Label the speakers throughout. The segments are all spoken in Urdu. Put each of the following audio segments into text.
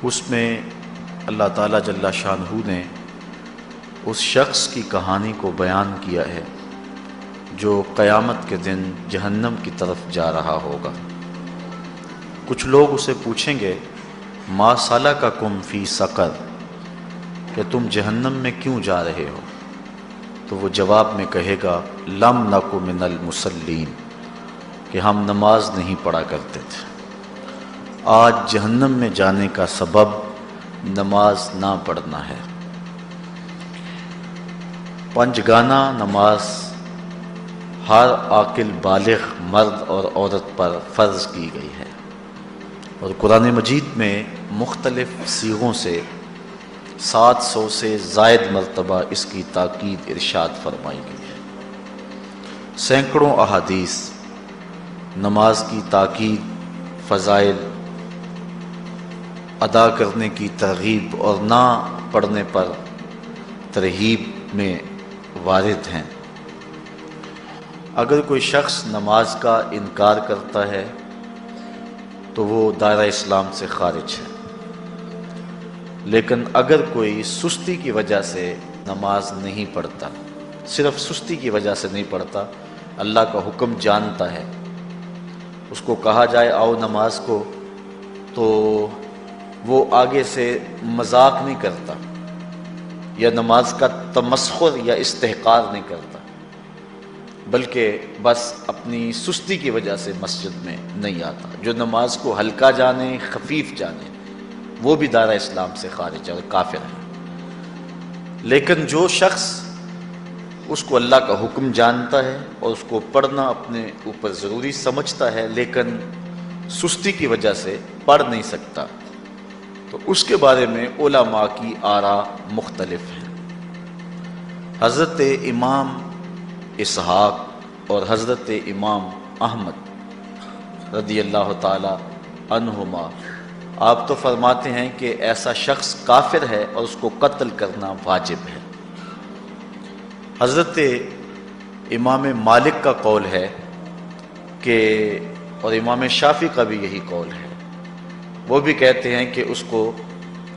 Speaker 1: اس میں اللہ تعالیٰ جل شانہ نے اس شخص کی کہانی کو بیان کیا ہے جو قیامت کے دن جہنم کی طرف جا رہا ہوگا۔ کچھ لوگ اسے پوچھیں گے ما سلککم فی سقر، کہ تم جہنم میں کیوں جا رہے ہو؟ تو وہ جواب میں کہے گا لم نک من المصلین، کہ ہم نماز نہیں پڑھا کرتے تھے۔ آج جہنم میں جانے کا سبب نماز نہ پڑھنا ہے۔ پنجگانہ نماز ہر عاقل بالغ مرد اور عورت پر فرض کی گئی ہے، اور قرآن مجید میں مختلف صیغوں سے 700 سے زائد مرتبہ اس کی تاکید ارشاد فرمائی گئی ہے۔ سینکڑوں احادیث نماز کی تاکید، فضائل، ادا کرنے کی ترغیب اور نہ پڑھنے پر ترہیب میں وارد ہیں۔ اگر کوئی شخص نماز کا انکار کرتا ہے تو وہ دائرہ اسلام سے خارج ہے، لیکن اگر کوئی سستی کی وجہ سے نماز نہیں پڑھتا، صرف سستی کی وجہ سے نہیں پڑھتا، اللہ کا حکم جانتا ہے، اس کو کہا جائے آؤ نماز کو، تو وہ آگے سے مذاق نہیں کرتا یا نماز کا تمسخر یا استحقار نہیں کرتا، بلکہ بس اپنی سستی کی وجہ سے مسجد میں نہیں آتا۔ جو نماز کو ہلکا جانے، خفیف جانے، وہ بھی دائرہ اسلام سے خارج ہے اور کافر ہے۔ لیکن جو شخص اس کو اللہ کا حکم جانتا ہے اور اس کو پڑھنا اپنے اوپر ضروری سمجھتا ہے لیکن سستی کی وجہ سے پڑھ نہیں سکتا، تو اس کے بارے میں علماء کی آراء مختلف ہیں۔ حضرت امام اسحاق اور حضرت امام احمد رضی اللہ تعالی عنہما آپ تو فرماتے ہیں کہ ایسا شخص کافر ہے اور اس کو قتل کرنا واجب ہے۔ حضرت امام مالک کا قول ہے کہ، اور امام شافعی کا بھی یہی قول ہے، وہ بھی کہتے ہیں کہ اس کو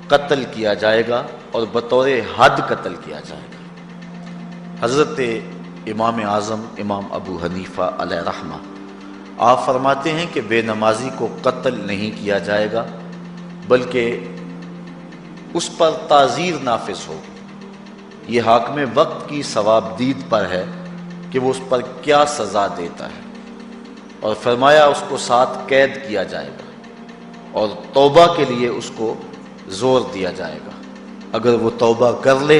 Speaker 1: قتل کیا جائے گا اور بطور حد قتل کیا جائے گا۔ حضرت امام اعظم امام ابو حنیفہ علیہ رحمہ آپ فرماتے ہیں کہ بے نمازی کو قتل نہیں کیا جائے گا، بلکہ اس پر تعزیر نافذ ہوگی۔ یہ حاکم وقت کی ثوابدید پر ہے کہ وہ اس پر کیا سزا دیتا ہے، اور فرمایا اس کو 7 قید کیا جائے گا اور توبہ کے لیے اس کو زور دیا جائے گا۔ اگر وہ توبہ کر لے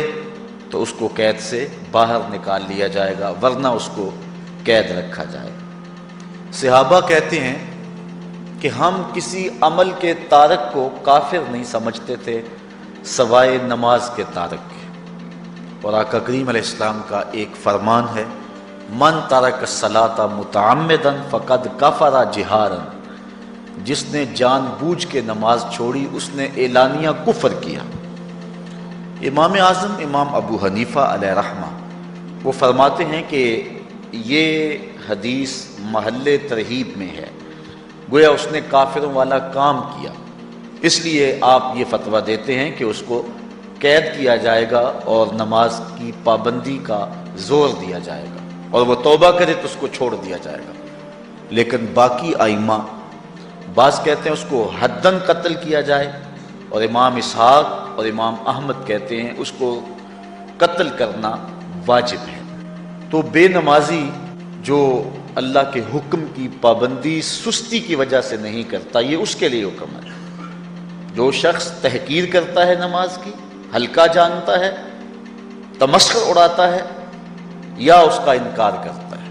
Speaker 1: تو اس کو قید سے باہر نکال لیا جائے گا، ورنہ اس کو قید رکھا جائے گا۔ صحابہ کہتے ہیں کہ ہم کسی عمل کے تارک کو کافر نہیں سمجھتے تھے سوائے نماز کے تارک کے، اور آقا کریم علیہ السلام کا ایک فرمان ہے من ترک الصلاۃ متعمدا فقد کفر جہارا، جس نے جان بوجھ کے نماز چھوڑی اس نے اعلانیہ کفر کیا۔ امام اعظم امام ابو حنیفہ علیہ رحمہ وہ فرماتے ہیں کہ یہ حدیث محل ترہیب میں ہے، گویا اس نے کافروں والا کام کیا، اس لیے آپ یہ فتویٰ دیتے ہیں کہ اس کو قید کیا جائے گا اور نماز کی پابندی کا زور دیا جائے گا، اور وہ توبہ کرے تو اس کو چھوڑ دیا جائے گا۔ لیکن باقی ائمہ بعض کہتے ہیں اس کو حداً قتل کیا جائے، اور امام اسحاق اور امام احمد کہتے ہیں اس کو قتل کرنا واجب ہے۔ تو بے نمازی جو اللہ کے حکم کی پابندی سستی کی وجہ سے نہیں کرتا، یہ اس کے لیے حکم ہے۔ جو شخص تحقیر کرتا ہے نماز کی، ہلکا جانتا ہے، تمسخر اڑاتا ہے یا اس کا انکار کرتا ہے،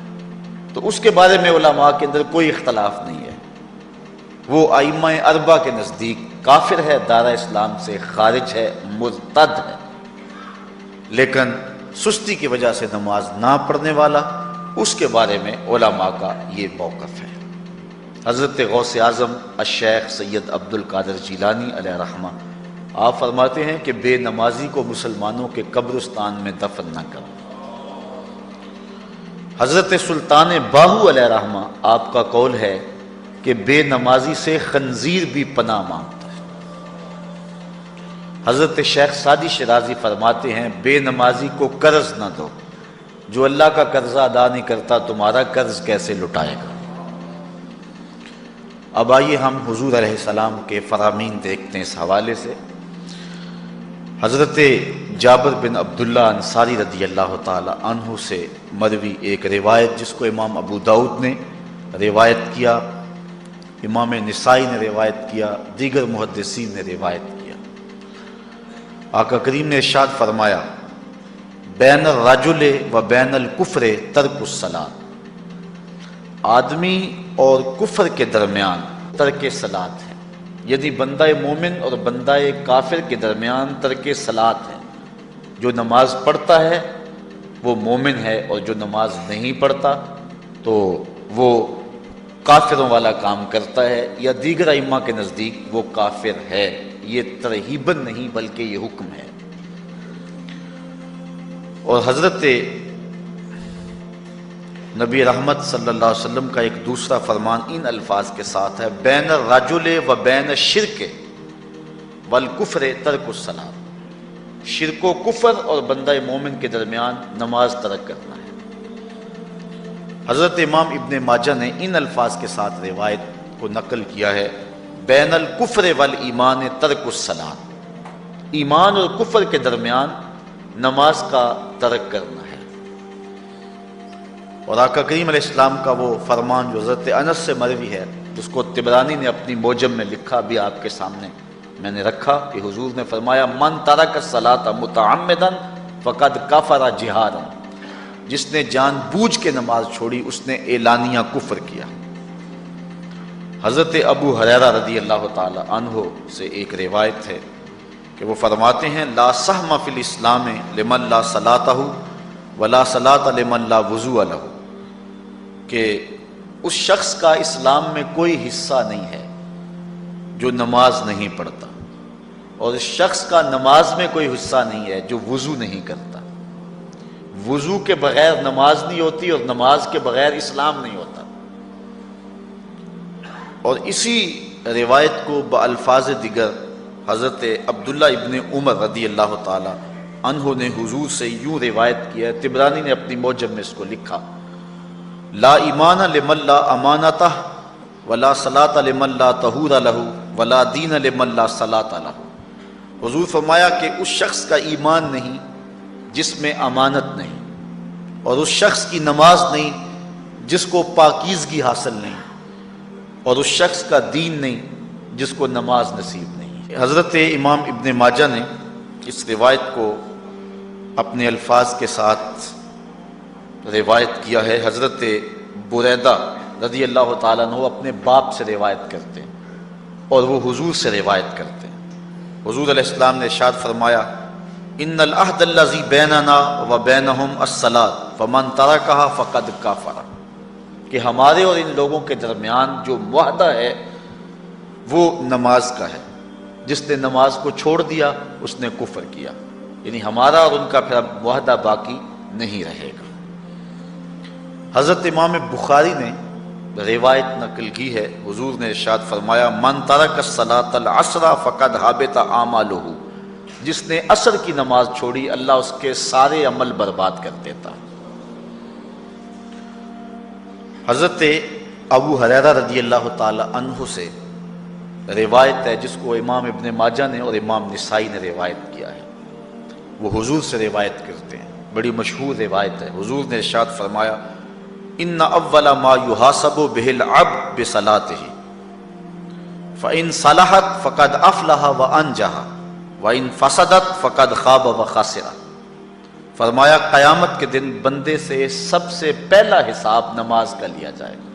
Speaker 1: تو اس کے بارے میں علماء کے اندر کوئی اختلاف نہیں ہے، وہ ائمہ اربعہ کے نزدیک کافر ہے، دائرہ اسلام سے خارج ہے، مرتد ہے۔ لیکن سستی کی وجہ سے نماز نہ پڑھنے والا، اس کے بارے میں علماء کا یہ موقف ہے۔ حضرت غوث اعظم الشیخ سید عبد القادر جیلانی علیہ رحمہ آپ فرماتے ہیں کہ بے نمازی کو مسلمانوں کے قبرستان میں دفن نہ کرو۔ حضرت سلطان باہو علیہ رحمہ آپ کا قول ہے کہ بے نمازی سے خنزیر بھی پناہ مانگتا ہے۔ حضرت شیخ سعدی شیرازی فرماتے ہیں بے نمازی کو قرض نہ دو، جو اللہ کا قرضہ ادا نہیں کرتا تمہارا قرض کیسے لٹائے گا۔ اب آئیے ہم حضور علیہ السلام کے فرامین دیکھتے ہیں اس حوالے سے۔ حضرت جابر بن عبداللہ انصاری رضی اللہ تعالی عنہ سے مروی ایک روایت جس کو امام ابو داؤد نے روایت کیا، امام نسائی نے روایت کیا، دیگر محدثین نے روایت کیا۔ آقا کریم نے ارشاد فرمایا بین الرجل و بین الکفر ترک الصلاۃ، آدمی اور کفر کے درمیان ترک صلاۃ ہے، یعنی بندہ مومن اور بندہ کافر کے درمیان ترک صلاۃ ہے۔ جو نماز پڑھتا ہے وہ مومن ہے، اور جو نماز نہیں پڑھتا تو وہ کافروں والا کام کرتا ہے، یا دیگر ائمہ کے نزدیک وہ کافر ہے۔ یہ ترہیباً نہیں بلکہ یہ حکم ہے۔ اور حضرت نبی رحمت صلی اللہ علیہ وسلم کا ایک دوسرا فرمان ان الفاظ کے ساتھ ہے بین الرجل و بین الشرک والکفر ترک الصلاۃ، شرک و کفر اور بندہ مومن کے درمیان نماز ترک کرنا ہے۔ حضرت امام ابن ماجہ نے ان الفاظ کے ساتھ روایت کو نقل کیا ہے بین الکفر والایمان ترک الصلاۃ، ایمان اور کفر کے درمیان نماز کا ترک کرنا ہے۔ اور آقا کریم علیہ السلام کا وہ فرمان جو حضرت انس سے مروی ہے، جس کو طبرانی نے اپنی موجم میں لکھا، بھی آپ کے سامنے میں نے رکھا، کہ حضور نے فرمایا من ترک الصلاۃ متعمدا فقد کفر جہارا، جس نے جان بوجھ کے نماز چھوڑی اس نے اعلانیہ کفر کیا۔ حضرت ابو ہریرہ رضی اللہ تعالی عنہ سے ایک روایت ہے کہ وہ فرماتے ہیں لا سہم فی الاسلام لمن لا صلاۃ ولا صلاۃ لمن لا وضوء لہ، کہ اس شخص کا اسلام میں کوئی حصہ نہیں ہے جو نماز نہیں پڑھتا، اور اس شخص کا نماز میں کوئی حصہ نہیں ہے جو وضو نہیں کرتا۔ وضو کے بغیر نماز نہیں ہوتی، اور نماز کے بغیر اسلام نہیں ہوتا۔ اور اسی روایت کو بالفاظ دیگر حضرت عبداللہ ابن عمر رضی اللہ تعالی عنہ نے حضور سے یوں روایت کیا ہے، طبرانی نے اپنی موجم میں اس کو لکھا لا ایمان لمن لا امانتہ ولا صلاۃ لمن لا طہور لہ ولا دین لمن لا صلاۃ لہ۔ حضور فرمایا کہ اس شخص کا ایمان نہیں جس میں امانت نہیں، اور اس شخص کی نماز نہیں جس کو پاکیزگی حاصل نہیں، اور اس شخص کا دین نہیں جس کو نماز نصیب نہیں۔ حضرت امام ابن ماجہ نے اس روایت کو اپنے الفاظ کے ساتھ روایت کیا ہے۔ حضرت بریدہ رضی اللہ تعالیٰ عنہ اپنے باپ سے روایت کرتے ہیں اور وہ حضور سے روایت کرتے ہیں۔ حضور علیہ السلام نے ارشاد فرمایا ان العہد الذی بیننا و بینہم الصلاۃ فمن ترکھا فقد کفر، کہ ہمارے اور ان لوگوں کے درمیان جو معاہدہ ہے وہ نماز کا ہے، جس نے نماز کو چھوڑ دیا اس نے کفر کیا، یعنی ہمارا اور ان کا پھر اب معاہدہ باقی نہیں رہے گا۔ حضرت امام بخاری نے روایت نقل کی ہے، حضور نے ارشاد فرمایا من ترک الصلاۃ العصر فقد حبط اعمالہ، جس نے عصر کی نماز چھوڑی اللہ اس کے سارے عمل برباد کر دیتا۔ حضرت ابو ہریرہ رضی اللہ تعالی عنہ سے روایت ہے جس کو امام ابن ماجہ نے اور امام نسائی نے روایت کیا ہے، وہ حضور سے روایت کرتے ہیں، بڑی مشہور روایت ہے۔ حضور نے ارشاد فرمایا ان اول ما یحاسب به العبد بصلاته فان صلحت فقد افلح وانجح وان فسدت فقد خاب وخسر۔ فرمایا قیامت کے دن بندے سے سب سے پہلا حساب نماز کا لیا جائے گا،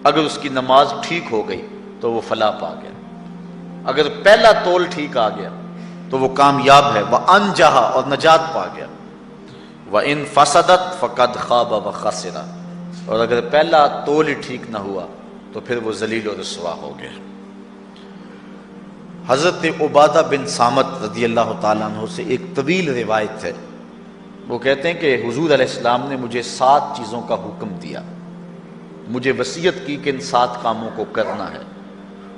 Speaker 1: اگر اس کی نماز ٹھیک ہو گئی تو وہ فلاح پا گیا، اگر پہلا تول ٹھیک آ گیا تو وہ کامیاب ہے، وانجح اور نجات پا گیا، وان فسدت فقد خاب وخسر، اور اگر پہلا تول ہی ٹھیک نہ ہوا تو پھر وہ ذلیل و رسوا ہو گیا۔ حضرت عبادہ بن صامت رضی اللہ تعالیٰ عنہ سے ایک طویل روایت ہے، وہ کہتے ہیں کہ حضور علیہ السلام نے مجھے 7 چیزوں کا حکم دیا، مجھے وصیت کی کہ ان 7 کاموں کو کرنا ہے۔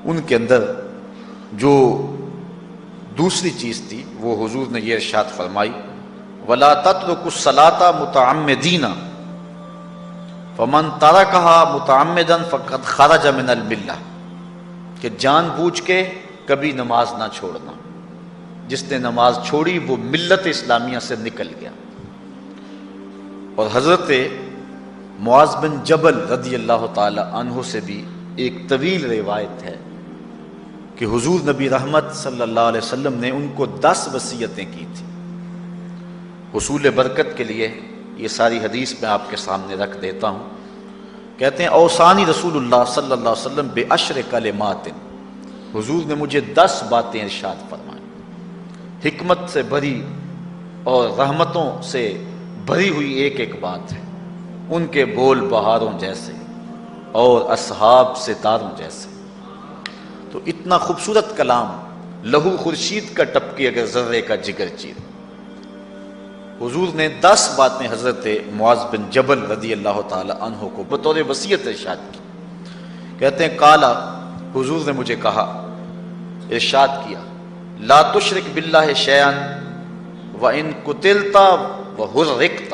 Speaker 1: ان کے اندر جو دوسری چیز تھی وہ حضور نے یہ ارشاد فرمائی وَلَا تَتْرُكُوا الصَّلَاةَ مُتَعَمِّدِينَ فَمَنْ تَرَكَهَا مُتَعَمِّدًا فَقَدْ خَرَجَ مِنَ الْمِلَّةِ کہ جان بوجھ کے کبھی نماز نہ چھوڑنا، جس نے نماز چھوڑی وہ ملت اسلامیہ سے نکل گیا۔ اور حضرت معاذ بن جبل رضی اللہ تعالی عنہ سے بھی ایک طویل روایت ہے کہ حضور نبی رحمت صلی اللہ علیہ وسلم نے ان کو 10 وصیتیں کی تھیں۔ حصول برکت کے لیے یہ ساری حدیث میں آپ کے سامنے رکھ دیتا ہوں۔ کہتے ہیں اوصانی رسول اللہ صلی اللہ علیہ وسلم بعشر کلمات، حضور نے مجھے 10 باتیں ارشاد فرمائیں، حکمت سے بھری اور رحمتوں سے بھری ہوئی ایک ایک بات ہے، ان کے بول بہاروں جیسے اور اصحاب ستاروں جیسے۔ تو اتنا خوبصورت کلام، لہو خورشید کا ٹپکی اگر ذرے کا جگر چیر۔ حضور نے 10 باتیں حضرت معاذ بن جبل رضی اللہ تعالی عنہ کو بطور وصیت ارشاد کی۔ کہتے ہیں کالا، حضور نے مجھے کہا، ارشاد کیا، لا تشرک باللہ شیئا وان قتلت وحرقت،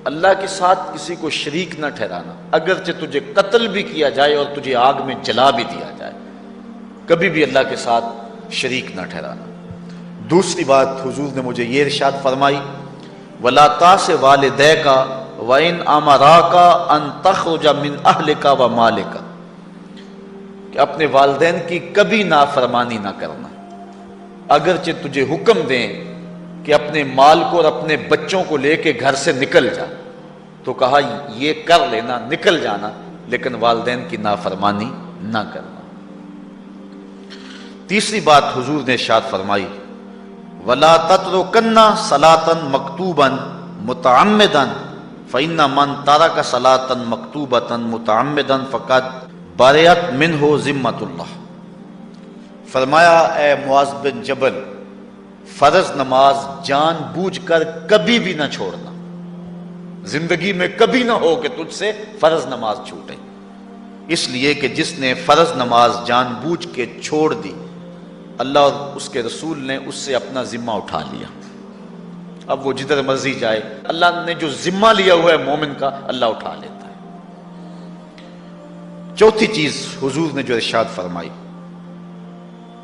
Speaker 1: اللہ کے ساتھ کسی کو شریک نہ ٹھہرانا، اگرچہ تجھے قتل بھی کیا جائے اور تجھے آگ میں جلا بھی دیا جائے، کبھی بھی اللہ کے ساتھ شریک نہ ٹھہرانا۔ دوسری بات حضور نے مجھے یہ ارشاد فرمائی وَلَا تَعْصِ وَالِدَيْكَ وَإِنْ أَمَرَاكَ أَن تَخْرُجَ مِنْ أَهْلِكَ وَمَالِكَ، کہ اپنے والدین کی کبھی نافرمانی نہ کرنا، اگرچہ تجھے حکم دیں کہ اپنے مال کو اور اپنے بچوں کو لے کے گھر سے نکل جا، تو کہا یہ کر لینا، نکل جانا، لیکن والدین کی نافرمانی نہ کرنا۔ تیسری بات حضور نے ارشاد فرمائی وَلَا تَتْرُكَنَّ صَلَاةً مَكْتُوبًا مُتَعَمِّدًا فَإِنَّ مَنْ تَرَكَ صَلَاةً مَكْتُوبَةً مُتَعَمِّدًا فَقَدْ بَرِئَتْ مِنْهُ ذِمَّةُ اللَّهِ۔ فرمایا اے معاذ بن جبل، فرض نماز جان بوجھ کر کبھی بھی نہ چھوڑنا، زندگی میں کبھی نہ ہو کہ تجھ سے فرض نماز چھوٹے، اس لیے کہ جس نے فرض نماز جان بوجھ کے چھوڑ دی، اللہ اور اس کے رسول نے اس سے اپنا ذمہ اٹھا لیا، اب وہ جدھر مرضی جائے، اللہ نے جو ذمہ لیا ہوا ہے مومن کا، اللہ اٹھا لیتا ہے۔ چوتھی چیز حضور نے جو ارشاد فرمائی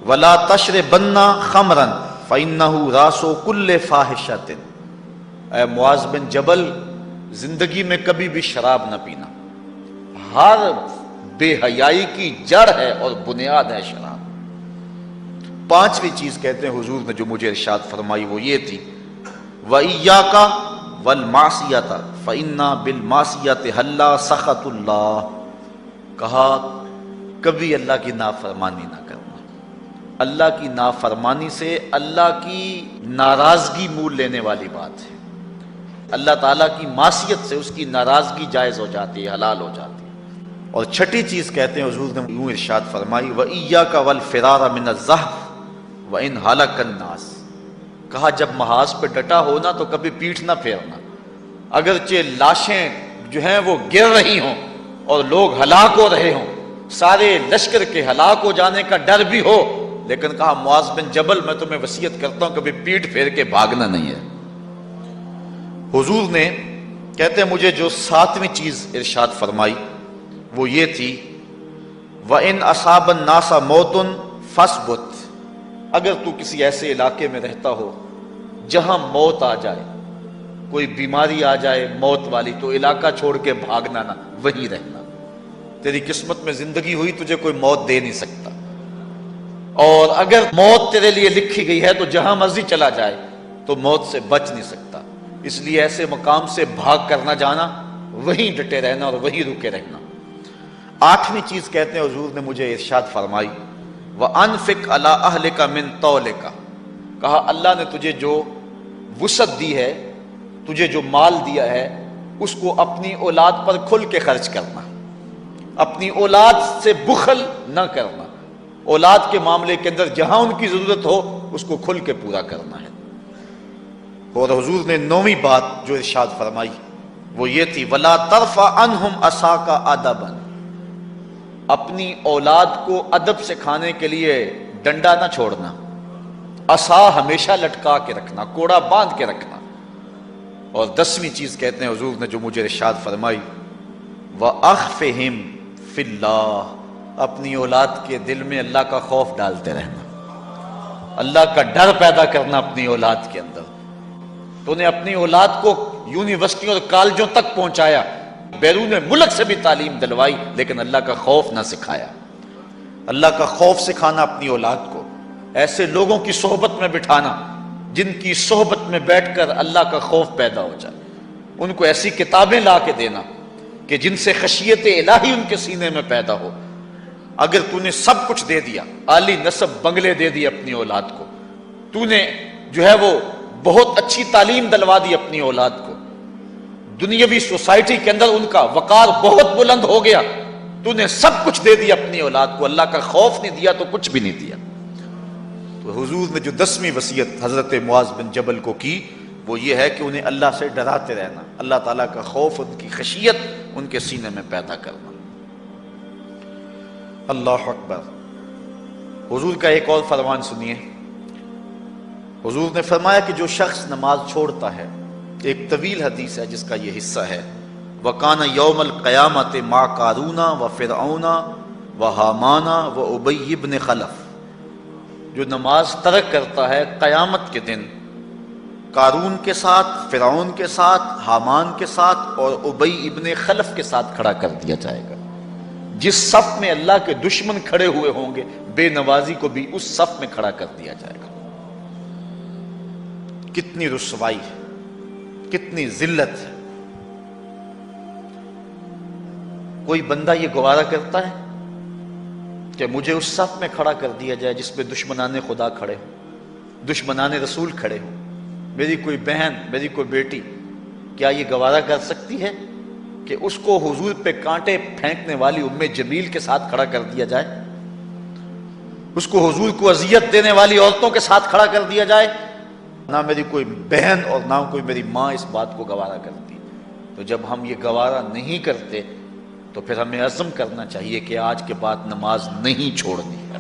Speaker 1: وَلَا تَشْرِبَنَّ خَمْرًا فَإِنَّهُ رَأْسُ كُلِّ فَاحِشَةٍ، اے معاذ بن جبل، زندگی میں کبھی بھی شراب نہ پینا، ہر بے حیائی کی جڑ ہے اور بنیاد ہے شراب۔ پانچویں چیز کہتے ہیں حضور نے جو مجھے ارشاد فرمائی وہ یہ تھی وَإِيَّاكَ وَالْمَعْصِيَةَ فَإِنَّ بِالْمَعْصِيَةِ حَلَّ سَخَطُ اللَّهِ، کہا کبھی اللہ کی نافرمانی نہ کرنا، اللہ کی نافرمانی سے اللہ کی ناراضگی مول لینے والی بات ہے، اللہ تعالیٰ کی معصیت سے اس کی ناراضگی جائز ہو جاتی ہے، حلال ہو جاتی ہے۔ اور چھٹی چیز کہتے ہیں حضور نے یوں ارشاد فرمائی وَإِيَّاكَ وَالْفِرَارَ مِنَ الزَّحْفِ وَإِنْ هَلَكَ النَّاسِ، کہا جب محاذ پہ ڈٹا ہونا تو کبھی پیٹھ نہ پھیرنا، اگرچہ لاشیں جو ہیں وہ گر رہی ہوں اور لوگ ہلاک ہو رہے ہوں، سارے لشکر کے ہلاک ہو جانے کا ڈر بھی ہو، لیکن کہا معاذ بن جبل میں تمہیں وصیت کرتا ہوں کبھی پیٹھ پھیر کے بھاگنا نہیں ہے۔ حضور نے کہتے ہیں مجھے جو 7ویں چیز ارشاد فرمائی وہ یہ تھی وَإِنْ أَصَابَ النَّاسَ مَوْتٌ فَاصْبُتْ، اگر تو کسی ایسے علاقے میں رہتا ہو جہاں موت آ جائے، کوئی بیماری آ جائے موت والی، تو علاقہ چھوڑ کے بھاگنا نہ، وہیں رہنا، تیری قسمت میں زندگی ہوئی تجھے کوئی موت دے نہیں سکتا، اور اگر موت تیرے لیے لکھی گئی ہے تو جہاں مرضی چلا جائے تو موت سے بچ نہیں سکتا، اس لیے ایسے مقام سے بھاگ کر نہ جانا، وہیں ڈٹے رہنا اور وہیں رکے رہنا۔ 8ویں چیز کہتے ہیں حضور نے مجھے ارشاد فرمائی وَأَنفِقْ عَلَىٰ أَهْلِكَ مِن طَوْلِكَ، کہا اللہ نے تجھے جو وسعت دی ہے، تجھے جو مال دیا ہے، اس کو اپنی اولاد پر کھل کے خرچ کرنا، اپنی اولاد سے بخل نہ کرنا، اولاد کے معاملے کے اندر جہاں ان کی ضرورت ہو اس کو کھل کے پورا کرنا ہے۔ اور حضور نے 9ویں بات جو ارشاد فرمائی وہ یہ تھی وَلَا تَرْفَعْ عَنْهُمْ عَصَاكَ أَدَبًا، اپنی اولاد کو ادب سکھانے کے لیے ڈنڈا نہ چھوڑنا، عصا ہمیشہ لٹکا کے رکھنا، کوڑا باندھ کے رکھنا۔ اور 10ویں چیز کہتے ہیں حضور نے جو مجھے ارشاد فرمائی، وَأَخْفِهِمْ فِي اللَّهِ، اپنی اولاد کے دل میں اللہ کا خوف ڈالتے رہنا، اللہ کا ڈر پیدا کرنا اپنی اولاد کے اندر۔ تو نے اپنی اولاد کو یونیورسٹیوں اور کالجوں تک پہنچایا، بیرون ملک سے بھی تعلیم دلوائی، لیکن اللہ کا خوف نہ سکھایا۔ اللہ کا خوف سکھانا اپنی اولاد کو، ایسے لوگوں کی صحبت میں بٹھانا جن کی صحبت میں بیٹھ کر اللہ کا خوف پیدا ہو جائے، ان کو ایسی کتابیں لا کے دینا کہ جن سے خشیت الہی ان کے سینے میں پیدا ہو۔ اگر تو نے سب کچھ دے دیا، عالی نسب بنگلے دے دی اپنی اولاد کو، تو نے جو ہے وہ بہت اچھی تعلیم دلوا دی اپنی اولاد کو، دنیاوی سوسائٹی کے اندر ان کا وقار بہت بلند ہو گیا، تو نے سب کچھ دے دیا اپنی اولاد کو، اللہ کا خوف نہیں دیا تو کچھ بھی نہیں دیا۔ تو حضور نے جو 10ویں وصیت حضرت معاذ بن جبل کو کی وہ یہ ہے کہ انہیں اللہ سے ڈراتے رہنا، اللہ تعالیٰ کا خوف، ان کی خشیت ان کے سینے میں پیدا کرنا۔ اللہ اکبر۔ حضور کا ایک اور فرمان سنیے، حضور نے فرمایا کہ جو شخص نماز چھوڑتا ہے، ایک طویل حدیث ہے جس کا یہ حصہ ہے، وَكَانَ يَوْمَ الْقِيَامَةِ مَعَ قَارُونَ وَفِرْعَوْنَ وَحَامَانَ وَأُبَيِّ بْنِ خَلَف، جو نماز ترک کرتا ہے قیامت کے دن قارون کے ساتھ، فرعون کے ساتھ، حامان کے ساتھ اور ابی ابن خلف کے ساتھ کھڑا کر دیا جائے گا۔ جس صف میں اللہ کے دشمن کھڑے ہوئے ہوں گے، بے نوازی کو بھی اس صف میں کھڑا کر دیا جائے گا۔ کتنی رسوائی ہے، کتنی ذلت ہے۔ کوئی بندہ یہ گوارا کرتا ہے کہ مجھے اس صف میں کھڑا کر دیا جائے جس میں دشمنان خدا کھڑے ہوں، دشمنان رسول کھڑے ہوں؟ میری کوئی بہن، میری کوئی بیٹی کیا یہ گوارا کر سکتی ہے کہ اس کو حضور پہ کانٹے پھینکنے والی ام جمیل کے ساتھ کھڑا کر دیا جائے، اس کو حضور کو اذیت دینے والی عورتوں کے ساتھ کھڑا کر دیا جائے؟ نہ میری کوئی بہن اور نہ کوئی میری ماں اس بات کو گوارا کرتی۔ تو جب ہم یہ گوارا نہیں کرتے تو پھر ہمیں عزم کرنا چاہیے کہ آج کے بعد نماز نہیں چھوڑنی ہے۔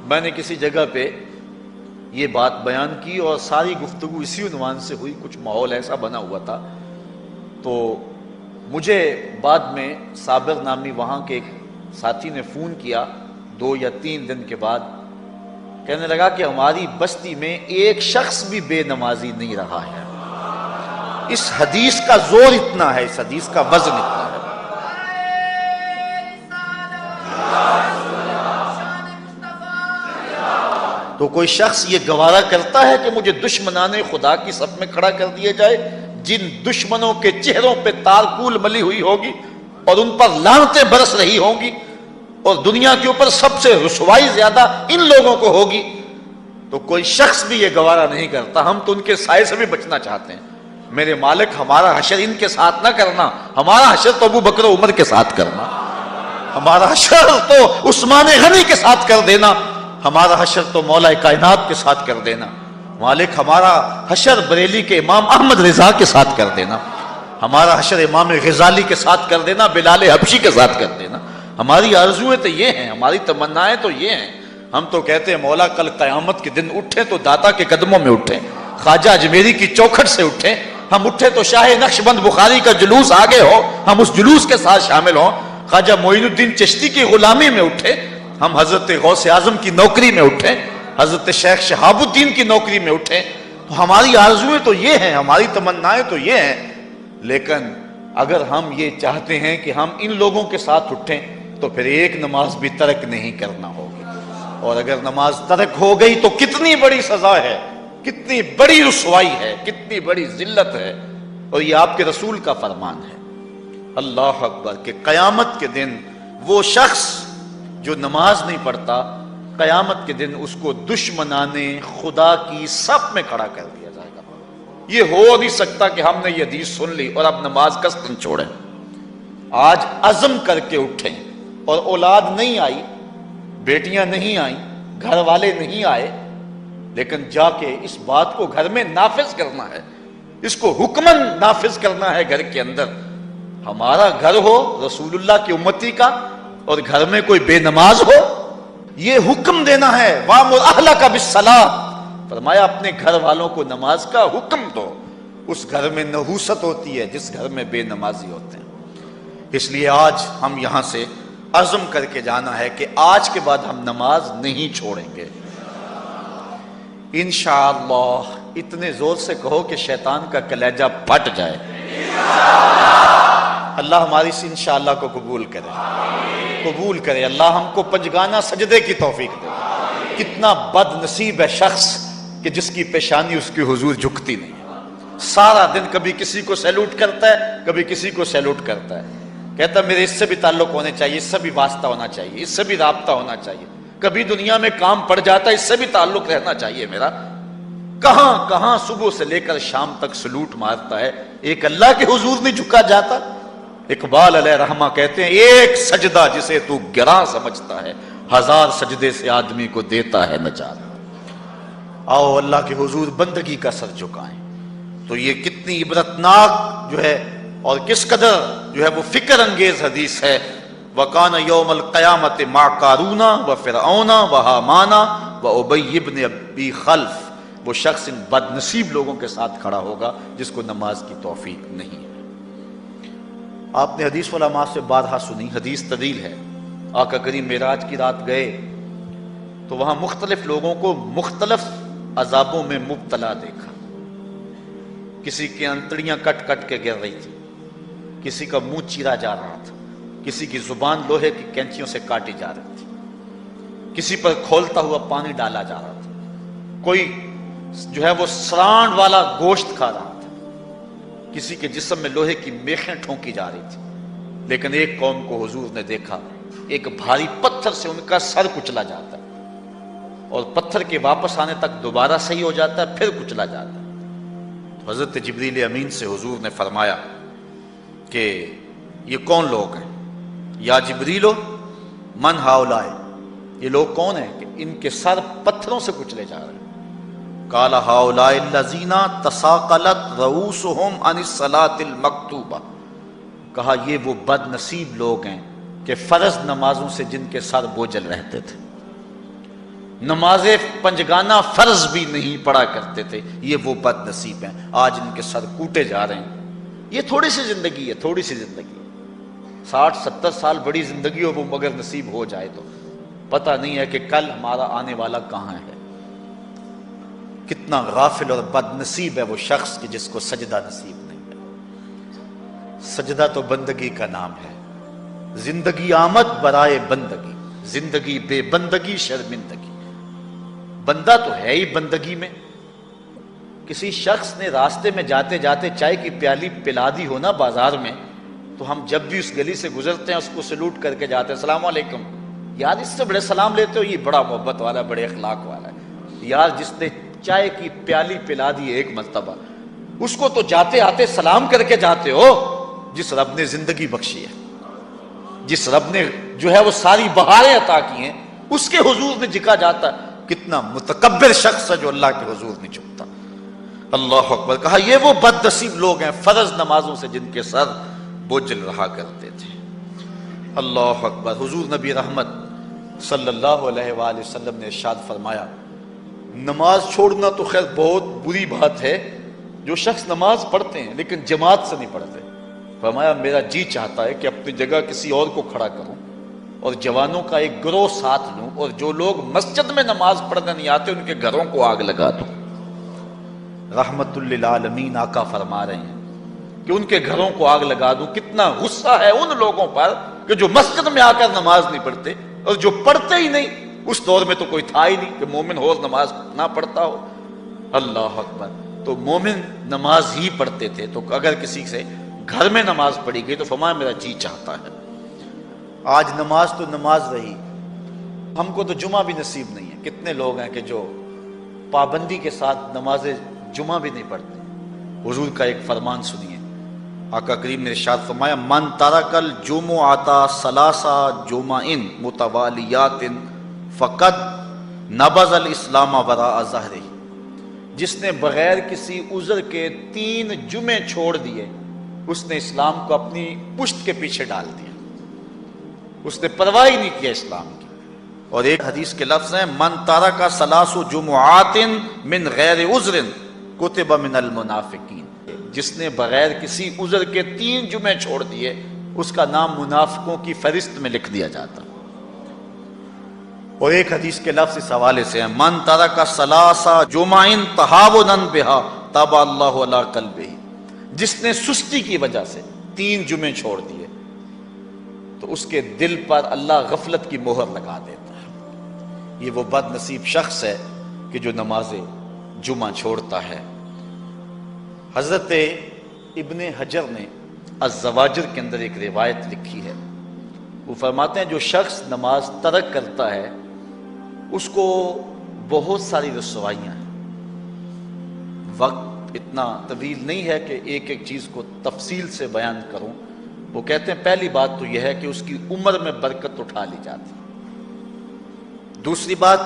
Speaker 1: میں نے کسی جگہ پہ یہ بات بیان کی اور ساری گفتگو اسی عنوان سے ہوئی، کچھ ماحول ایسا بنا ہوا تھا، تو مجھے بعد میں صابر نامی وہاں کے ایک ساتھی نے فون کیا 2 یا 3 دن کے بعد، کہنے لگا کہ ہماری بستی میں ایک شخص بھی بے نمازی نہیں رہا ہے۔ اس حدیث کا زور اتنا ہے، اس حدیث کا وزن اتنا ہے۔ تو کوئی شخص یہ گوارا کرتا ہے کہ مجھے دشمنان خدا کی صف میں کھڑا کر دیا جائے، جن دشمنوں کے چہروں پہ تارکول ملی ہوئی ہوگی اور ان پر لعنتیں برس رہی ہوں گی، اور دنیا کے اوپر سب سے رسوائی زیادہ ان لوگوں کو ہوگی، تو کوئی شخص بھی یہ گوارا نہیں کرتا۔ ہم تو ان کے سائے سے بھی بچنا چاہتے ہیں۔ میرے مالک، ہمارا حشر ان کے ساتھ نہ کرنا، ہمارا حشر تو ابو بکر و عمر کے ساتھ کرنا، ہمارا حشر تو عثمان غنی کے ساتھ کر دینا، ہمارا حشر تو مولا کائنات کے ساتھ کر دینا۔ مالک، ہمارا حشر بریلی کے امام احمد رضا کے ساتھ کر دینا، ہمارا حشر امام غزالی کے ساتھ کر دینا، بلال حبشی کے ساتھ کر دینا۔ ہماری آرزویں تو یہ ہیں، ہماری تمنائیں تو یہ ہیں۔ ہم تو کہتے ہیں مولا کل قیامت کے دن اٹھیں تو داتا کے قدموں میں اٹھیں، خواجہ اجمیری کی چوکھٹ سے اٹھیں، ہم اٹھے تو شاہ نقشبند بخاری کا جلوس آگے ہو، ہم اس جلوس کے ساتھ شامل ہوں، خواجہ معین الدین چشتی کی غلامی میں اٹھے، ہم حضرت غوث اعظم کی نوکری میں اٹھیں، حضرت شیخ شہاب الدین کی نوکری میں اٹھیں۔ تو ہماری آرزویں تو یہ ہیں، ہماری تمنائیں تو یہ ہیں، لیکن اگر ہم یہ چاہتے ہیں کہ ہم ان لوگوں کے ساتھ اٹھیں تو پھر ایک نماز بھی ترک نہیں کرنا ہوگی، اور اگر نماز ترک ہو گئی تو کتنی بڑی سزا ہے، کتنی بڑی رسوائی ہے، کتنی بڑی ذلت ہے، اور یہ آپ کے رسول کا فرمان ہے۔ اللہ اکبر، کہ قیامت کے دن وہ شخص جو نماز نہیں پڑھتا، قیامت کے دن اس کو دشمنان خدا کی صف میں کھڑا کر دیا جائے گا۔ یہ ہو نہیں سکتا کہ ہم نے یہ حدیث سن لی اور اب نماز قصداً چھوڑیں۔ آج عزم کر کے اٹھیں، اور اولاد نہیں آئی، بیٹیاں نہیں آئیں، گھر والے نہیں آئے، لیکن جا کے اس بات کو گھر میں نافذ کرنا ہے، اس کو حکمن نافذ کرنا ہے گھر کے اندر۔ ہمارا گھر ہو رسول اللہ کی امتی کا اور گھر میں کوئی بے نماز ہو، یہ حکم دینا ہے وَأْمُرْ أَهْلَكَ بِالصَّلَاةِ، فرمایا اپنے گھر والوں کو نماز کا حکم دو۔ اس گھر میں نحوست ہوتی ہے جس گھر میں بے نمازی ہوتے ہیں۔ اس لیے آج ہم یہاں سے عزم کر کے جانا ہے کہ آج کے بعد ہم نماز نہیں چھوڑیں گے انشاءاللہ۔ اتنے زور سے کہو کہ شیطان کا کلیجہ پھٹ جائے۔ اللہ ہماری اس انشاءاللہ کو قبول کرے۔ اللہ ہم کو پنجگانہ سجدے کی توفیق دے۔ کتنا بد نصیب ہے شخص کہ جس کی پیشانی اس کی حضور جھکتی نہیں ہے، سارا دن کبھی کسی کو سیلوٹ کرتا ہے، کبھی کسی کو سیلوٹ کرتا ہے، کہتا ہے میرے اس سے بھی تعلق ہونے چاہیے، اس سے بھی واسطہ ہونا چاہیے، اس سے بھی رابطہ ہونا چاہیے، کبھی دنیا میں کام پڑ جاتا ہے اس سے بھی تعلق رہنا چاہیے میرا۔ کہاں کہاں صبح سے لے کر شام تک سلوٹ مارتا ہے، ایک اللہ کے حضور نہیں جھکا جاتا۔ اقبال علیہ رحمہ کہتے ہیں ایک سجدہ جسے تو گراں سمجھتا ہے، ہزار سجدے سے آدمی کو دیتا ہے نجات۔ آؤ اللہ کے حضور بندگی کا سر جھکائیں۔ تو یہ کتنی عبرتناک جو ہے اور کس قدر جو ہے وہ فکر انگیز حدیث ہے۔ وَقَانَ يَوْمَ الْقِيَامَةِ مَعَ قَارُونَ وَفِرْعَوْنَ وَحَامَانَ وَأُبَيِّ بْنِ أَبِي خَلْف، وہ شخص ان بد نصیب لوگوں کے ساتھ کھڑا ہوگا جس کو نماز کی توفیق نہیں ہے۔ آپ نے حدیث علماء سے بارہا سنی، حدیث طویل ہے۔ آقا کریم معراج کی رات گئے تو وہاں مختلف لوگوں کو مختلف عذابوں میں مبتلا دیکھا۔ کسی کی انتڑیاں کٹ کٹ کے گر رہی تھی، کسی کا منہ چیرا جا رہا تھا، کسی کی زبان لوہے کی کینچیوں سے کاٹی جا رہی تھی، کسی پر کھولتا ہوا پانی ڈالا جا رہا تھا، کوئی جو ہے وہ سرانڈ والا گوشت کھا رہا تھا، کسی کے جسم میں لوہے کی میخیں ٹھونکی جا رہی تھی۔ لیکن ایک قوم کو حضور نے دیکھا، ایک بھاری پتھر سے ان کا سر کچلا جاتا ہے اور پتھر کے واپس آنے تک دوبارہ صحیح ہو جاتا ہے، پھر کچلا جاتا ہے۔ تو حضرت جبریل امین سے حضور نے فرمایا کہ یہ کون لوگ ہیں؟ یا جبریلو من ہاؤلائے، یہ لوگ کون ہیں کہ ان کے سر پتھروں سے کچلے جا رہے ہیں؟ قال ہاؤلائے الذین تثاقلت رؤوسہم عن الصلاۃ المکتوبہ، کہا یہ وہ بد نصیب لوگ ہیں کہ فرض نمازوں سے جن کے سر بوجھل رہتے تھے، نماز پنجگانہ فرض بھی نہیں پڑھا کرتے تھے، یہ وہ بد نصیب ہیں، آج ان کے سر کوٹے جا رہے ہیں۔ یہ تھوڑی سی زندگی ہے، تھوڑی سی زندگی ہے، 60-70 سال بڑی زندگی ہو وہ مگر نصیب ہو جائے تو پتہ نہیں ہے کہ کل ہمارا آنے والا کہاں ہے۔ کتنا غافل اور بد نصیب ہے وہ شخص کہ جس کو سجدہ نصیب نہیں ہے۔ سجدہ تو بندگی کا نام ہے۔ زندگی آمد برائے بندگی، زندگی بے بندگی شرمندگی۔ بندہ تو ہے ہی بندگی میں۔ کسی شخص نے راستے میں جاتے جاتے چائے کی پیالی پلا دی ہونا بازار میں، تو ہم جب بھی اس گلی سے گزرتے ہیں اس کو سلوٹ کر کے جاتے ہیں، السلام علیکم، یار اس سے بڑے سلام لیتے ہو، یہ بڑا محبت والا، بڑے اخلاق والا ہے۔ یار جس نے چائے کی پیالی پلا دی ایک مرتبہ، اس کو تو جاتے آتے سلام کر کے جاتے ہو۔ جس رب نے زندگی بخشی ہے، جس رب نے جو ہے وہ ساری بہاریں عطا کی ہیں، اس کے حضور میں جھکا جاتا ہے۔ کتنا متکبر شخص ہے جو اللہ کے حضور نہیں جھکتا۔ اللہ اکبر۔ کہا یہ وہ بد نصیب لوگ ہیں فرض نمازوں سے جن کے سر بوجھل رہا کرتے تھے۔ اللہ اکبر۔ حضور نبی رحمت صلی اللہ علیہ وآلہ وسلم نے ارشاد فرمایا، نماز چھوڑنا تو خیر بہت بری بات ہے، جو شخص نماز پڑھتے ہیں لیکن جماعت سے نہیں پڑھتے، فرمایا میرا جی چاہتا ہے کہ اپنی جگہ کسی اور کو کھڑا کروں اور جوانوں کا ایک گروہ ساتھ لوں، اور جو لوگ مسجد میں نماز پڑھنے نہیں آتے ان کے گھروں کو آگ لگا دوں۔ رحمت للعالمین آقا فرما رہے ہیں کہ ان کے گھروں کو آگ لگا دوں۔ کتنا غصہ ہے ان لوگوں پر کہ جو مسجد میں آ کر نماز نہیں پڑھتے، اور جو پڑھتے ہی نہیں، اس دور میں تو کوئی تھا ہی نہیں کہ مومن ہو نماز نہ پڑھتا ہو۔ اللہ اکبر۔ تو مومن نماز ہی پڑھتے تھے، تو اگر کسی سے گھر میں نماز پڑھی گئی تو فرمایا میرا جی چاہتا ہے۔ آج نماز تو نماز رہی، ہم کو تو جمعہ بھی نصیب نہیں ہے۔ کتنے لوگ ہیں کہ جو پابندی کے ساتھ نماز جمعہ بھی نہیں پڑھتے۔ حضور کا ایک فرمان سنیے، آقا کریم نے ارشاد فرمایا، من ترک الجمعۃ ثلاث جمع متوالیات فقد نبذ الاسلام وراء ظہرہ، جس نے بغیر کسی عذر کے 3 جمعے چھوڑ دیے، اس نے اسلام کو اپنی پشت کے پیچھے ڈال دیا، اس نے پرواہ ہی نہیں کیا اسلام کی۔ اور ایک حدیث کے لفظ ہیں من ترک ثلاث جمعات من غیر عذر کتب من المنافقین، جس نے بغیر کسی عذر کے 3 جمعے چھوڑ دیے اس کا نام منافقوں کی فہرست میں لکھ دیا جاتا۔ اور ایک حدیث کے لفظ اس حوالے سے ہیں من ترک ثلاث جمع تہاونا بہا طبع اللہ علی قلبہ، جس نے سستی کی وجہ سے 3 جمعے چھوڑ دیے تو اس کے دل پر اللہ غفلت کی مہر لگا دیتا ہے۔ یہ وہ بد نصیب شخص ہے کہ جو نماز جمعہ چھوڑتا ہے۔ حضرت ابن حجر نے الزواجر کے اندر ایک روایت لکھی ہے، وہ فرماتے ہیں جو شخص نماز ترک کرتا ہے اس کو بہت ساری رسوائیاں ہیں۔ وقت اتنا طویل نہیں ہے کہ ایک ایک چیز کو تفصیل سے بیان کروں۔ وہ کہتے ہیں پہلی بات تو یہ ہے کہ اس کی عمر میں برکت اٹھا لی جاتی، دوسری بات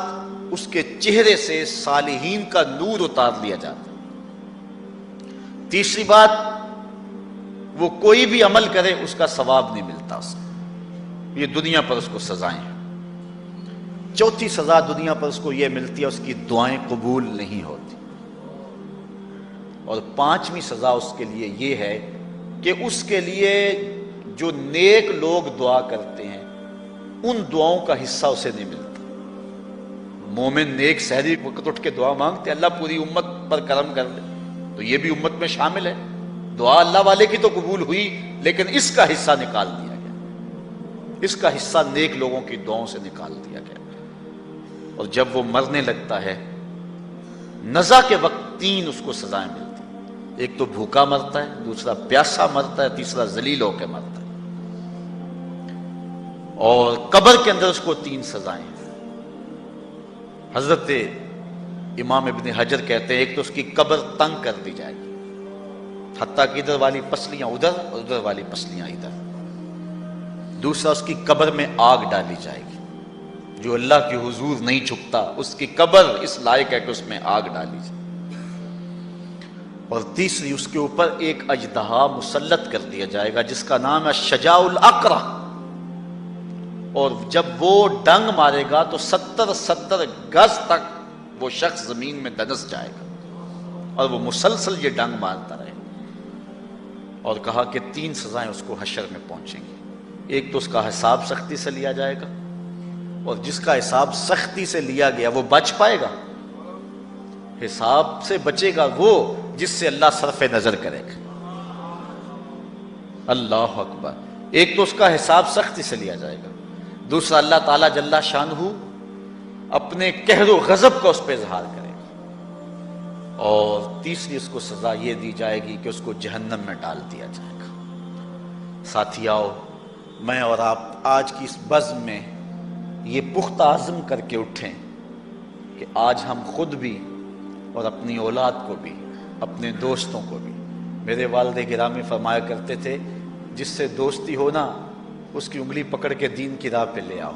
Speaker 1: اس کے چہرے سے صالحین کا نور اتار لیا جاتا، تیسری بات وہ کوئی بھی عمل کرے اس کا ثواب نہیں ملتا اس کو، یہ دنیا پر اس کو سزائیں ہیں۔ چوتھی سزا دنیا پر اس کو یہ ملتی ہے اس کی دعائیں قبول نہیں ہوتی، اور 5ویں سزا اس کے لیے یہ ہے کہ اس کے لیے جو نیک لوگ دعا کرتے ہیں ان دعاؤں کا حصہ اسے نہیں ملتا۔ مومن نیک سحری وقت اٹھ کے دعا مانگتے اللہ پوری امت پر کرم کر دے، تو یہ بھی امت میں شامل ہے، دعا اللہ والے کی تو قبول ہوئی لیکن اس کا حصہ نکال دیا گیا، اس کا حصہ نیک لوگوں کی دعاؤں سے نکال دیا گیا۔ اور جب وہ مرنے لگتا ہے نزا کے وقت 3 اس کو سزائیں ملتی، ایک تو بھوکا مرتا ہے، دوسرا پیاسا مرتا ہے، تیسرا ذلیل ہو کے مرتا ہے۔ اور قبر کے اندر اس کو 3 سزائیں ہیں۔ حضرت امام ابن حجر کہتے ہیں ایک تو اس کی قبر تنگ کر دی جائے گی حتیٰ کہ ادھر والی پسلیاں ادھر اور ادھر والی پسلیاں ادھر، دوسرا اس کی قبر میں آگ ڈالی جائے گی، جو اللہ کی حضور نہیں جھکتا اس کی قبر اس لائق ہے کہ اس میں آگ ڈالی جائے، اور تیسری اس کے اوپر ایک اژدہا مسلط کر دیا جائے گا جس کا نام ہے شجاع الاقرع، اور جب وہ ڈنگ مارے گا تو 70 گز تک وہ شخص زمین میں دنس جائے گا اور وہ مسلسل یہ ڈنگ مارتا رہے، اور کہا کہ 3 سزائیں اس کو حشر میں پہنچیں گی۔ ایک تو اس کا حساب سختی سے لیا جائے گا، اور جس کا حساب سختی سے لیا گیا وہ بچ پائے گا، حساب سے بچے گا وہ جس سے اللہ صرف نظر کرے گا۔ اللہ اکبر۔ ایک تو اس کا حساب سختی سے لیا جائے گا، دوسرا اللہ تعالیٰ جل شانہ اپنے قہر و غضب کا اس پہ اظہار کرے گا، اور تیسری اس کو سزا یہ دی جائے گی کہ اس کو جہنم میں ڈال دیا جائے گا۔ ساتھیاؤ، میں اور آپ آج کی اس بزم میں یہ پختہ عزم کر کے اٹھیں کہ آج ہم خود بھی اور اپنی اولاد کو بھی، اپنے دوستوں کو بھی، میرے والد گرامی فرمایا کرتے تھے جس سے دوستی ہو نا اس کی انگلی پکڑ کے دین کی راہ پہ لے آؤ،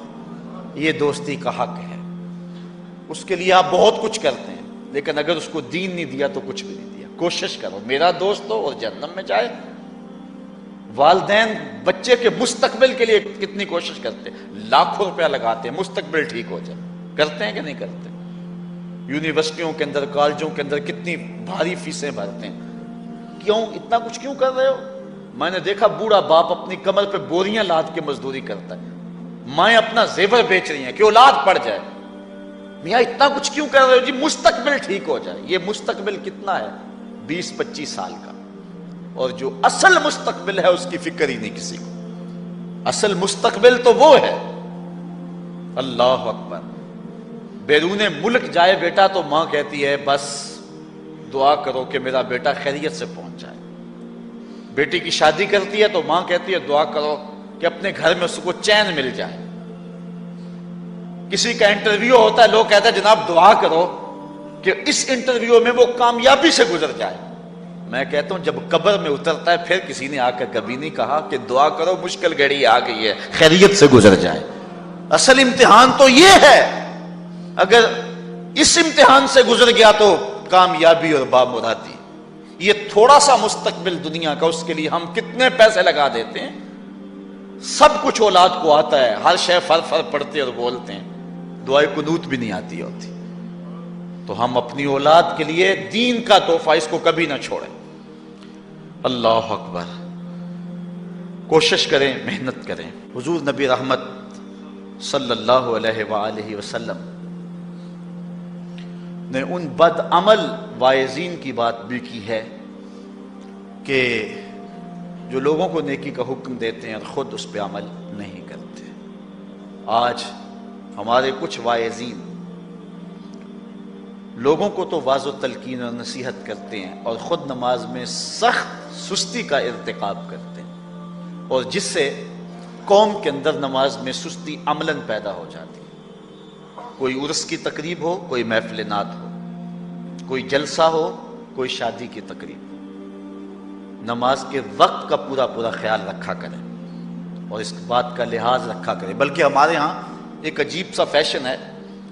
Speaker 1: یہ دوستی کا حق ہے۔ اس کے لیے آپ بہت کچھ کرتے ہیں لیکن اگر اس کو دین نہیں دیا تو کچھ بھی نہیں دیا۔ کوشش کرو میرا دوست ہو اور جہنم میں جائے۔ والدین بچے کے مستقبل کے لیے کتنی کوشش کرتے ہیں، لاکھوں روپیہ لگاتے ہیں مستقبل ٹھیک ہو جائے، کرتے ہیں کہ نہیں کرتے؟ یونیورسٹیوں کے اندر، کالجوں کے اندر کتنی بھاری فیسیں بھرتے ہیں، کیوں اتنا کچھ کیوں کر رہے ہو؟ میں نے دیکھا بوڑھا باپ اپنی کمر پہ بوریاں لاد کے مزدوری کرتا ہے، مائیں اپنا زیور بیچ رہی ہیں کہ اولاد پڑ جائے۔ میاں اتنا کچھ کیوں کر رہے ہو؟ جی مستقبل ٹھیک ہو جائے۔ یہ مستقبل کتنا ہے؟ 20-25 سال کا، اور جو اصل مستقبل ہے اس کی فکر ہی نہیں کسی کو۔ اصل مستقبل تو وہ ہے، اللہ اکبر۔ بیرون ملک جائے بیٹا تو ماں کہتی ہے بس دعا کرو کہ میرا بیٹا خیریت سے پہنچ جائے۔ بیٹی کی شادی کرتی ہے تو ماں کہتی ہے دعا کرو کہ اپنے گھر میں اس کو چین مل جائے۔ کسی کا انٹرویو ہوتا ہے، لوگ کہتے ہیں جناب دعا کرو کہ اس انٹرویو میں وہ کامیابی سے گزر جائے۔ میں کہتا ہوں جب قبر میں اترتا ہے پھر کسی نے آ کر کبھی نہیں کہا کہ دعا کرو مشکل گھڑی آ گئی ہے خیریت سے گزر جائے۔ اصل امتحان تو یہ ہے، اگر اس امتحان سے گزر گیا تو کامیابی اور بامرادی۔ یہ تھوڑا سا مستقبل دنیا کا، اس کے لیے ہم کتنے پیسے لگا دیتے ہیں۔ سب کچھ اولاد کو آتا ہے، ہر شے فر فر پڑھتے اور بولتے ہیں، دعائے قنوت بھی نہیں آتی ہوتی. تو ہم اپنی اولاد کے لیے دین کا تحفہ اس کو کبھی نہ چھوڑیں. اللہ اکبر. کوشش کریں، محنت کریں. حضور نبی رحمت صلی اللہ علیہ وآلہ وسلم نے ان بد عمل واعظین کی بات بھی کی ہے کہ جو لوگوں کو نیکی کا حکم دیتے ہیں اور خود اس پہ عمل نہیں کرتے. آج ہمارے کچھ واعظین لوگوں کو تو واعظ و تلقین اور نصیحت کرتے ہیں اور خود نماز میں سخت سستی کا ارتکاب کرتے ہیں، اور جس سے قوم کے اندر نماز میں سستی عملاً پیدا ہو جاتی ہے. کوئی عرس کی تقریب ہو، کوئی محفل نعت ہو، کوئی جلسہ ہو، کوئی شادی کی تقریب ہو، نماز کے وقت کا پورا خیال رکھا کریں اور اس بات کا لحاظ رکھا کریں. بلکہ ہمارے ہاں ایک عجیب سا فیشن ہے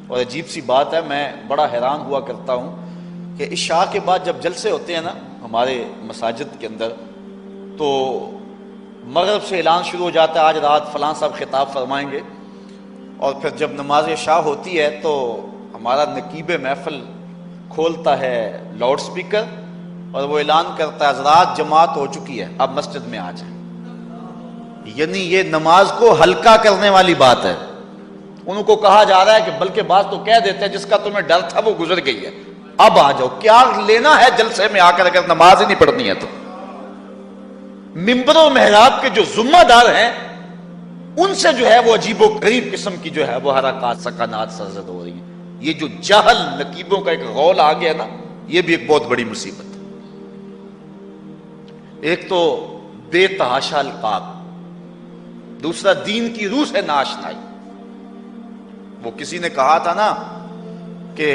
Speaker 1: اور عجیب سی بات ہے، میں بڑا حیران ہوا کرتا ہوں کہ عشاء کے بعد جب جلسے ہوتے ہیں نا ہمارے مساجد کے اندر، تو مغرب سے اعلان شروع ہو جاتا ہے آج رات فلاں صاحب خطاب فرمائیں گے، اور پھر جب نماز عشاء ہوتی ہے تو ہمارا نقیب محفل کھولتا ہے لاؤڈ سپیکر اور وہ اعلان کرتا ہے حضرات جماعت ہو چکی ہے، اب مسجد میں آ جائیں. یعنی یہ نماز کو ہلکا کرنے والی بات ہے. ان کو کہا جا رہا ہے کہ بلکہ بعض تو کہہ دیتے ہیں جس کا تمہیں ڈر تھا وہ گزر گئی ہے، اب آ جاؤ. کیا لینا ہے جلسے میں آ کر اگر نماز ہی نہیں پڑھنی ہے تو؟ ممبر و محراب کے جو ذمہ دار ہیں ان سے جو ہے وہ عجیب و غریب قسم کی جو ہے وہ حرکات سکنات سرزد ہو رہی ہیں. یہ جو جہل نقیبوں کا ایک غول آ گیا نا، یہ بھی ایک بہت بڑی مصیبت ہے. ایک تو بے تحاشا القاب، دوسرا دین کی روح سے ناشنائی. وہ کسی نے کہا تھا نا کہ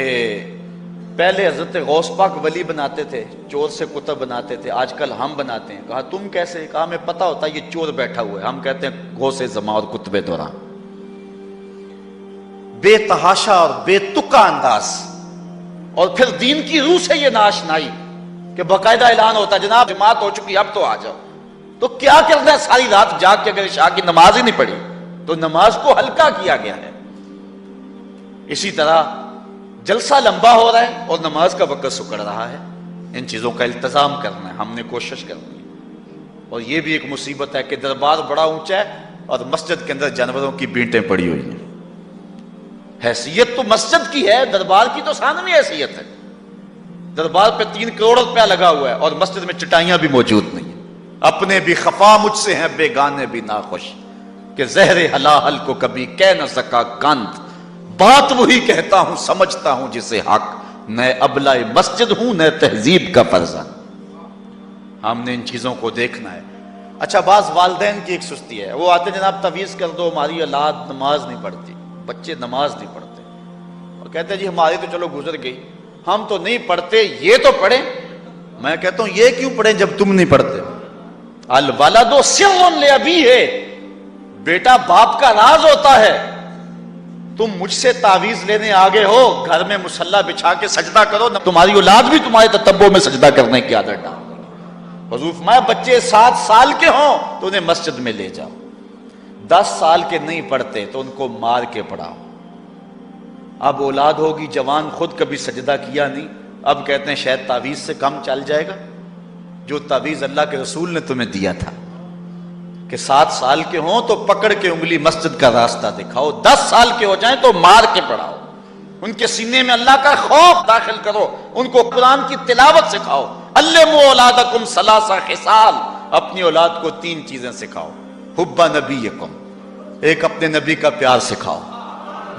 Speaker 1: پہلے حضرت غوث پاک ولی بناتے تھے، چور سے کتب بناتے تھے، آج کل ہم بناتے ہیں. کہا تم کیسے؟ کہا ہمیں پتہ ہوتا ہے یہ چور بیٹھا ہوا ہے، ہم کہتے ہیں غوث زماں اور کتب دوران. بے تحاشا اور بے تکا انداز، اور پھر دین کی روح سے یہ ناشنائی کہ باقاعدہ اعلان ہوتا ہے جناب جماعت ہو چکی اب تو آ جاؤ. تو کیا کرنا ہے ساری رات جاگ کے اگر عشاء کی نماز ہی نہیں پڑھی تو نماز کو ہلکا کیا گیا ہے. اسی طرح جلسہ لمبا ہو رہا ہے اور نماز کا وقت سکڑ رہا ہے. ان چیزوں کا التزام کرنا ہے، ہم نے کوشش کرنی ہے. اور یہ بھی ایک مصیبت ہے کہ دربار بڑا اونچا ہے اور مسجد کے اندر جانوروں کی بینٹیں پڑی ہوئی ہیں. حیثیت تو مسجد کی ہے، دربار کی تو ثانوی حیثیت ہے. دربار پہ 3 کروڑ روپیہ لگا ہوا ہے اور مسجد میں چٹائیاں بھی موجود نہیں ہیں. اپنے بھی خفا مجھ سے ہیں بیگانے بھی ناخوش، کہ زہر حلاحل کو کبھی کہہ نہ سکا کند. بات وہی کہتا ہوں سمجھتا ہوں جسے حق، نہ ابلہ مسجد ہوں نہ تہذیب کا فرزند. ہم نے ان چیزوں کو دیکھنا ہے. اچھا بعض والدین کی ایک سستی ہے، وہ آتے جناب تعویذ کر دو، ہماری اولاد نماز نہیں پڑھتی، بچے نماز نہیں پڑھتے، اور کہتے ہیں جی ہماری تو چلو گزر گئی، ہم تو نہیں پڑھتے، یہ تو پڑھیں. میں کہتا ہوں یہ کیوں پڑھیں جب تم نہیں پڑھتے؟ الولد سر لابیہ، بیٹا باپ کا راز ہوتا ہے. تم مجھ سے تعویذ لینے آگے ہو، گھر میں مصلی بچھا کے سجدہ کرو، تمہاری اولاد بھی تمہارے تتبع میں سجدہ کرنے کی عادت ڈال. حضور فرمایا بچے 7 سال کے ہوں تو انہیں مسجد میں لے جاؤ، 10 سال کے نہیں پڑھتے تو ان کو مار کے پڑھاؤ. اب اولاد ہوگی جوان، خود کبھی سجدہ کیا نہیں، اب کہتے ہیں شاید تعویذ سے کم چل جائے گا. جو تعویذ اللہ کے رسول نے تمہیں دیا تھا کہ 7 سال کے ہوں تو پکڑ کے انگلی مسجد کا راستہ دکھاؤ، 10 سال کے ہو جائیں تو مار کے پڑھاؤ، ان کے سینے میں اللہ کا خوف داخل کرو، ان کو قرآن کی تلاوت سکھاؤ. علموا اولادکم 3 خصال، اپنی اولاد کو 3 چیزیں سکھاؤ. حب نبیکم، ایک اپنے نبی کا پیار سکھاؤ،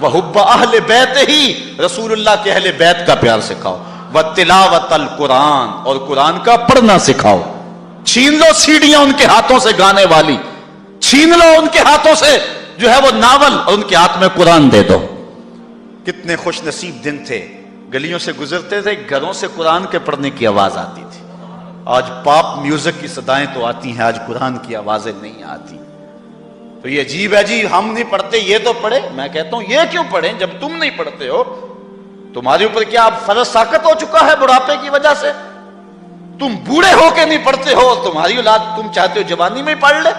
Speaker 1: وحب اہل بیت ہی، رسول اللہ کے اہل بیت کا پیار سکھاؤ، وتلاوت القرآن، اور قرآن کا پڑھنا سکھاؤ. چھین لو سیڑیاں ان کے ہاتھوں سے گانے والی، چھین لو ان کے ہاتھوں سے جو ہے وہ ناول، اور ان کے ہاتھ میں قرآن دے دو. کتنے خوش نصیب دن تھے، گلیوں سے گزرتے تھے، گھروں سے قرآن کے پڑھنے کی آواز آتی تھی. آج پاپ میوزک کی صدائیں تو آتی ہیں، آج قرآن کی آوازیں نہیں آتی. تو یہ عجیب ہے جی ہم نہیں پڑھتے یہ تو پڑھے. میں کہتا ہوں یہ کیوں پڑھیں جب تم نہیں پڑھتے ہو؟ تمہارے اوپر کیا اب فرض ساقط ہو چکا ہے بڑھاپے کی وجہ سے؟ تم بوڑھے ہو کے نہیں پڑھتے ہو، تمہاری اولاد تم چاہتے ہو جوانی میں پڑھ لے؟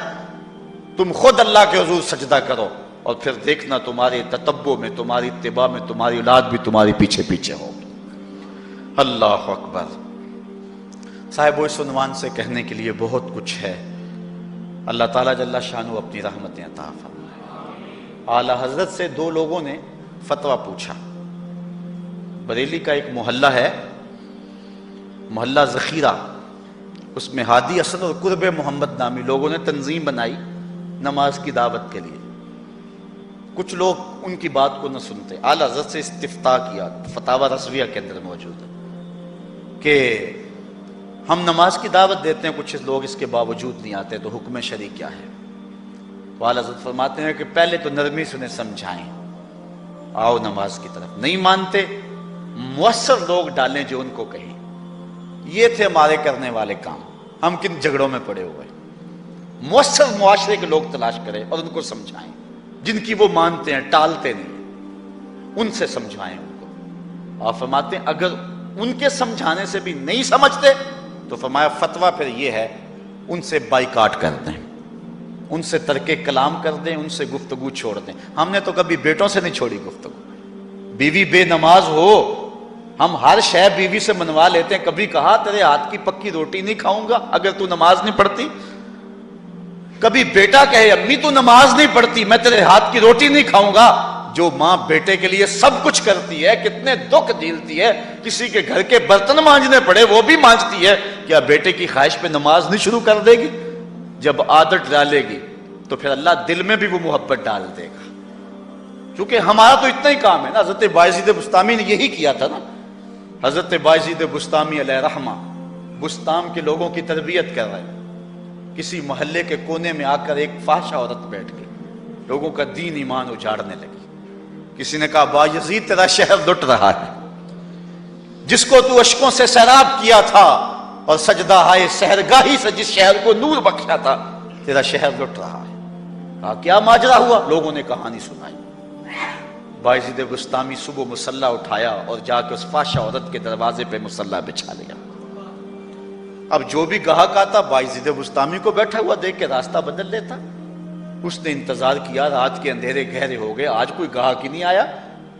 Speaker 1: تم خود اللہ کے حضور سجدہ کرو، اور پھر دیکھنا تمہارے تتبع میں، تمہاری اتباع میں تمہاری اولاد بھی تمہاری پیچھے پیچھے ہوگی۔ اللہ اکبر۔ صاحب اس عنوان سے کہنے کے لیے بہت کچھ ہے، اللہ تعالیٰ جل شانہ اپنی رحمتیں عطا فرمائے۔ اعلیٰ حضرت سے دو لوگوں نے فتویٰ پوچھا۔ بریلی کا ایک محلہ ہے، محلہ ذخیرہ، اس میں ہادی اسد اور قرب محمد نامی لوگوں نے تنظیم بنائی نماز کی دعوت کے لیے۔ کچھ لوگ ان کی بات کو نہ سنتے، اعلیٰ حضرت سے استفتاء کیا، فتاوی رضویہ کے اندر موجود ہے کہ ہم نماز کی دعوت دیتے ہیں، کچھ لوگ اس کے باوجود نہیں آتے، تو حکم شرعی کیا ہے؟ تو اعلیٰ حضرت فرماتے ہیں کہ پہلے تو نرمی سے انہیں سمجھائیں، آؤ نماز کی طرف۔ نہیں مانتے، مؤثر لوگ ڈالیں جو ان کو کہیں۔ یہ تھے ہمارے کرنے والے کام، ہم کن جھگڑوں میں پڑے ہوئے۔ مؤثر معاشرے کے لوگ تلاش کریں اور ان کو سمجھائیں، جن کی وہ مانتے ہیں، ٹالتے نہیں، ان سے سمجھائیں ان کو۔ آپ فرماتے ہیں اگر ان کے سمجھانے سے بھی نہیں سمجھتے تو فرمایا فتویٰ پھر یہ ہے، ان سے بائیکاٹ کر دیں، ان سے ترک کلام کر دیں، ان سے گفتگو چھوڑ دیں۔ ہم نے تو کبھی بیٹوں سے نہیں چھوڑی گفتگو، بیوی بے نماز ہو ہم ہر شے بیوی سے منوا لیتے ہیں۔ کبھی کہا تیرے ہاتھ کی پکی روٹی نہیں کھاؤں گا اگر تو نماز نہیں پڑھتی؟ کبھی بیٹا کہے امی تو نماز نہیں پڑھتی، میں تیرے ہاتھ کی روٹی نہیں کھاؤں گا؟ جو ماں بیٹے کے لیے سب کچھ کرتی ہے، کتنے دکھ جھیلتی ہے، کسی کے گھر کے برتن مانجنے پڑے وہ بھی مانجتی ہے، کیا بیٹے کی خواہش پہ نماز نہیں شروع کر دے گی؟ جب عادت ڈالے گی تو پھر اللہ دل میں بھی وہ محبت ڈال دے گا۔ چونکہ ہمارا تو اتنا ہی کام ہے نا، حضرت بایزید بسطامی نے یہی کیا تھا نا۔ حضرت بایزید بسطامی علیہ رحمہ بسطام کے لوگوں کی تربیت کر رہے ہیں، کسی محلے کے کونے میں آ کر ایک فاحشہ عورت بیٹھ گئی، لوگوں کا دین ایمان اجاڑنے لگی۔ کسی نے کہا بایزید تیرا شہر لٹ رہا ہے، جس کو تو اشکوں سے سیراب کیا تھا اور سجدہ ہائے سحرگاہی سے جس شہر کو نور بخشا تھا، تیرا شہر لٹ رہا ہے۔ کہا کیا ماجرا ہوا؟ لوگوں نے کہانی سنائی۔ بایزید بسطامی صبح مصلی اٹھایا اور جا کے اس فاحشہ عورت کے دروازے پہ مصلی بچھا لیا۔ اب جو بھی گاہک آتا بایزید بسطامی کو بیٹھا ہوا دیکھ کے راستہ بدل لیتا۔ اس نے انتظار کیا، رات کے اندھیرے گہرے ہو گئے، آج کوئی گاہک ہی نہیں آیا۔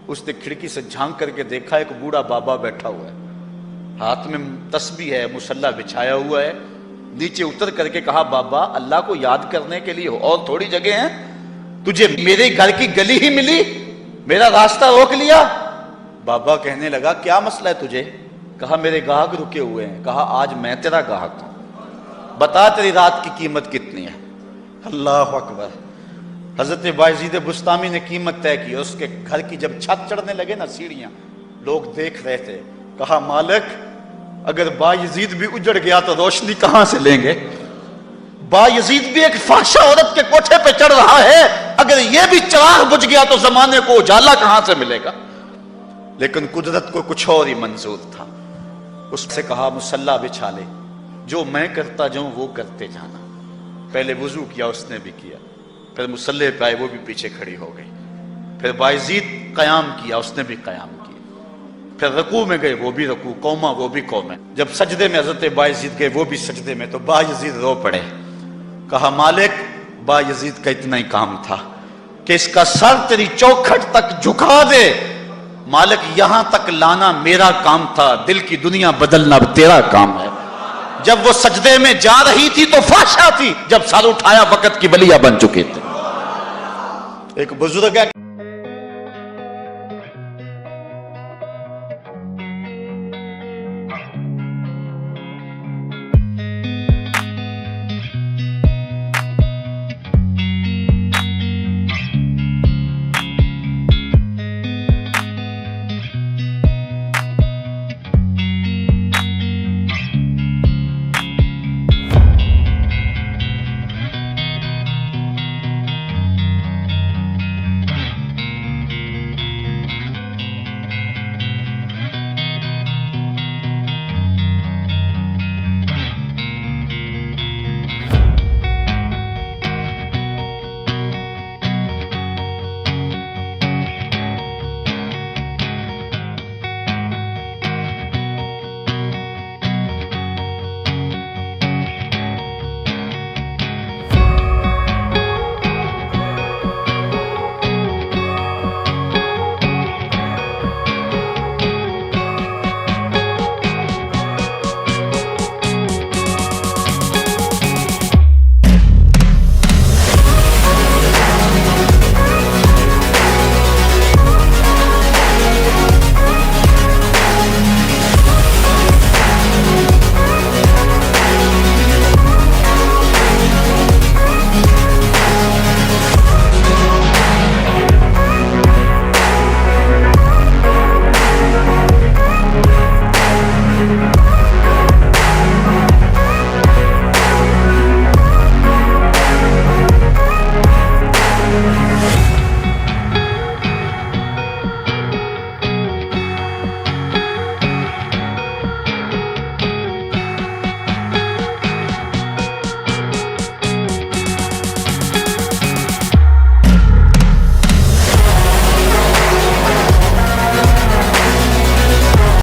Speaker 1: اس نے کھڑکی سے جھانک کر کے دیکھا ایک بوڑھا بابا بیٹھا ہوا ہے، ہاتھ میں تسبیح ہے، مصلی بچھایا ہوا ہے۔ نیچے اتر کر کے کہا بابا اللہ کو یاد کرنے کے لیے اور تھوڑی جگہ ہیں، تجھے میرے گھر کی گلی ہی ملی، میرا راستہ روک لیا؟ بابا کہنے لگا کیا مسئلہ ہے تجھے؟ کہا میرے گاہک رکے ہوئے ہیں۔ کہا آج میں تیرا گاہک ہوں، بتا تیری رات کی قیمت کتنی ہے؟ اللہ اکبر۔ حضرت بایزید بسطامی نے قیمت طے کی، اس کے گھر کی جب چھت چڑھنے لگے نا سیڑھیاں، لوگ دیکھ رہے تھے۔ کہا مالک اگر بایزید بھی اجڑ گیا تو روشنی کہاں سے لیں گے؟ بایزید بھی ایک فاحشہ عورت کے کوٹھے پہ چڑھ رہا ہے، اگر یہ بھی چراغ بجھ گیا تو زمانے کو اجالا کہاں سے ملے گا؟ لیکن قدرت کو کچھ اور ہی منظور تھا۔ اس سے کہا مصلی بچھا لے، جو میں کرتا جاؤں وہ کرتے جانا۔ پہلے وضو کیا، اس نے بھی کیا، پھر مصلی پہ آئے، وہ بھی پیچھے کھڑی ہو گئی۔ پھر بایزید قیام کیا، اس نے بھی قیام کیا۔ پھر رکوع میں گئے، وہ بھی رکوع، قوما وہ بھی قومیں۔ جب سجدے میں حضرت بایزید گئے، وہ بھی سجدے میں، تو بایزید رو پڑے۔ کہا مالک بایزید کا اتنا ہی کام تھا کہ اس کا سر تیری چوکھٹ تک جھکا دے، مالک یہاں تک لانا میرا کام تھا، دل کی دنیا بدلنا اب تیرا کام ہے۔ جب وہ سجدے میں جا رہی تھی تو فحشہ تھی، جب سر اٹھایا وقت کی بلیاں بن چکے تھے۔ ایک بزرگ ہے